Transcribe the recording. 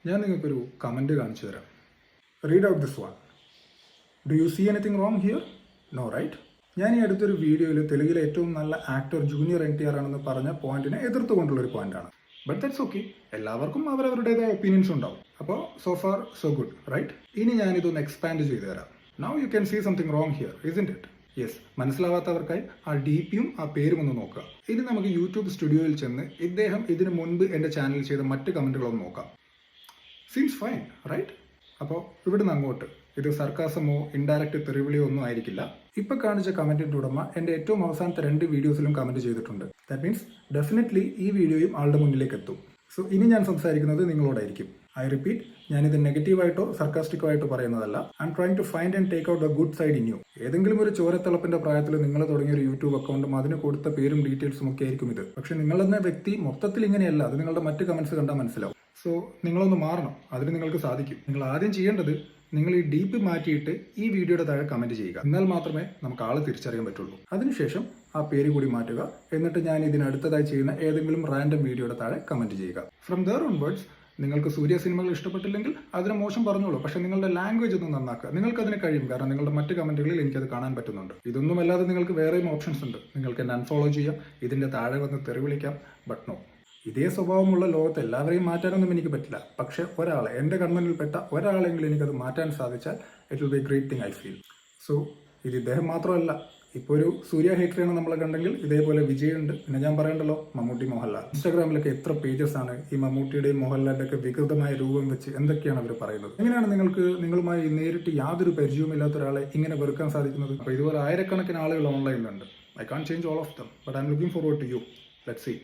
ഞാൻ നിങ്ങൾക്കൊരു കമൻറ്റ് കാണിച്ചു തരാം. Read out this one. Do you see anything wrong here? No right? ഞാൻ ഈ അടുത്തൊരു വീഡിയോയിൽ തെലുങ്കിലെ ഏറ്റവും നല്ല ആക്ടർ ജൂനിയർ NTR ആണെന്ന് പറഞ്ഞ പോയിന്റിനെ എതിർത്തുകൊണ്ടുള്ളൊരു പോയിന്റാണ്. But that's okay. എല്ലാവർക്കും അവരവരുടേതായ ഒപ്പീനിയൻസ് ഉണ്ടാവും. അപ്പോൾ so far so good, right? ഇനി ഞാനിതൊന്ന് എക്സ്പാൻഡ് ചെയ്തു തരാം. Now you can see something wrong here, isn't it? Yes. മനസ്സിലാവാത്തവർക്കായി ആ DPയും ആ പേരും ഒന്ന് നോക്കുക. ഇനി നമുക്ക് യൂട്യൂബ് സ്റ്റുഡിയോയിൽ ചെന്ന് ഇദ്ദേഹം ഇതിനു മുൻപ് എൻ്റെ ചാനലിൽ ചെയ്ത മറ്റ് കമൻറ്റുകളൊന്ന് നോക്കാം. Seems fine, right? അപ്പോൾ ഇവിടുന്ന് അങ്ങോട്ട് ഇത് സർക്കാസമോ ഇൻഡയറക്റ്റ് തെറിവിളിയോ ഒന്നും ആയിരിക്കില്ല. ഇപ്പൊ കാണിച്ച കമന്റിന്റെ ഉടമ എൻ്റെ ഏറ്റവും അവസാനത്തെ 2 വീഡിയോസിലും കമന്റ് ചെയ്തിട്ടുണ്ട്. ദാറ്റ് മീൻസ് ഡെഫിനറ്റ്ലി ഈ വീഡിയോയും ആളുടെ മുന്നിലേക്ക് എത്തും. സോ ഇനി ഞാൻ സംസാരിക്കുന്നത് നിങ്ങളോടായിരിക്കും. ഐ റിപ്പീറ്റ്, ഞാനിത് നെഗറ്റീവായിട്ടോ സർക്കാസ്റ്റിക്കോ ആയിട്ടോ പറയുന്നതല്ല. I'm trying to find and take out the good side in you. ഏതെങ്കിലും ഒരു ചോരത്തിളപ്പിന്റെ പ്രായത്തിൽ നിങ്ങൾ തുടങ്ങിയ ഒരു യൂട്യൂബ് അക്കൗണ്ടും അതിന് കൊടുത്ത പേരും ഡീറ്റെയിൽസും ഒക്കെ ആയിരിക്കും ഇത്. പക്ഷെ നിങ്ങളെന്ന വ്യക്തി മൊത്തത്തിൽ ഇങ്ങനെയല്ല. അത് നിങ്ങളുടെ മറ്റ് കമന്റ്സ് കണ്ടാൽ മനസ്സിലാവും. സോ നിങ്ങളൊന്ന് മാറണം. അതിന് നിങ്ങൾക്ക് സാധിക്കും. നിങ്ങൾ ആദ്യം ചെയ്യേണ്ടത് നിങ്ങൾ ഈ DP മാറ്റിയിട്ട് ഈ വീഡിയോയുടെ താഴെ കമന്റ് ചെയ്യുക. എന്നാൽ മാത്രമേ നമുക്ക് ആളെ തിരിച്ചറിയാൻ പറ്റുള്ളൂ. അതിനുശേഷം ആ പേര് കൂടി മാറ്റുക. എന്നിട്ട് ഞാൻ ഇതിനടുത്തതായി ചെയ്യുന്ന ഏതെങ്കിലും റാൻഡം വീഡിയോയുടെ താഴെ കമന്റ് ചെയ്യുക. ഫ്രം ദർ ഓൺവേർഡ്സ് നിങ്ങൾക്ക് സൂര്യ സിനിമകൾ ഇഷ്ടപ്പെട്ടില്ലെങ്കിൽ അതിനെ മോശം പറഞ്ഞോളൂ. പക്ഷെ നിങ്ങളുടെ ലാംഗ്വേജ് ഒന്ന് നന്നാക്കുക. നിങ്ങൾക്ക് അതിന് കഴിയും. കാരണം നിങ്ങളുടെ മറ്റ് കമന്റുകളിൽ എനിക്കത് കാണാൻ പറ്റുന്നുണ്ട്. ഇതൊന്നുമല്ലാതെ നിങ്ങൾക്ക് വേറെയും ഓപ്ഷൻസ് ഉണ്ട്. നിങ്ങൾക്ക് എന്നെ അൺഫോളോ ചെയ്യാം, ഇതിന്റെ താഴെ വന്ന് തെറി വിളിക്കാം. ബട്ട് നോ, ഇതേ സ്വഭാവമുള്ള ലോകത്ത് എല്ലാവരെയും മാറ്റാനൊന്നും എനിക്ക് പറ്റില്ല. പക്ഷെ ഒരാളെ, എൻ്റെ കൺമുന്നിൽപ്പെട്ട ഒരാളെങ്കിലും എനിക്കത് മാറ്റാൻ സാധിച്ചാൽ it will be A great thing I feel. So ഇത് ഇദ്ദേഹം മാത്രമല്ല. ഇപ്പോൾ ഒരു സൂര്യ ഹേറ്ററാണ് നമ്മളെ കണ്ടെങ്കിൽ ഇതേപോലെ വിജയുണ്ട്. പിന്നെ ഞാൻ പറയണ്ടല്ലോ, മമ്മൂട്ടി, മോഹൻലാൽ. ഇൻസ്റ്റാഗ്രാമിലൊക്കെ എത്ര പേജസ് ആണ് ഈ മമ്മൂട്ടിയുടെയും മോഹൻലാലിന്റെ ഒക്കെ വികൃതമായ രൂപം വെച്ച് എന്തൊക്കെയാണ് അവർ പറയുന്നത്. എങ്ങനെയാണ് നിങ്ങളുമായി നേരിട്ട് യാതൊരു പരിചയവുമില്ലാത്ത ഒരാളെ ഇങ്ങനെ വെറുക്കാൻ സാധിക്കുന്നത്? അപ്പോൾ ഇതുപോലെ ആയിരക്കണക്കിന് ആളുകൾ ഓൺലൈനിലുണ്ട്. I can't change all of them, but I'm looking forward to you. Let's see.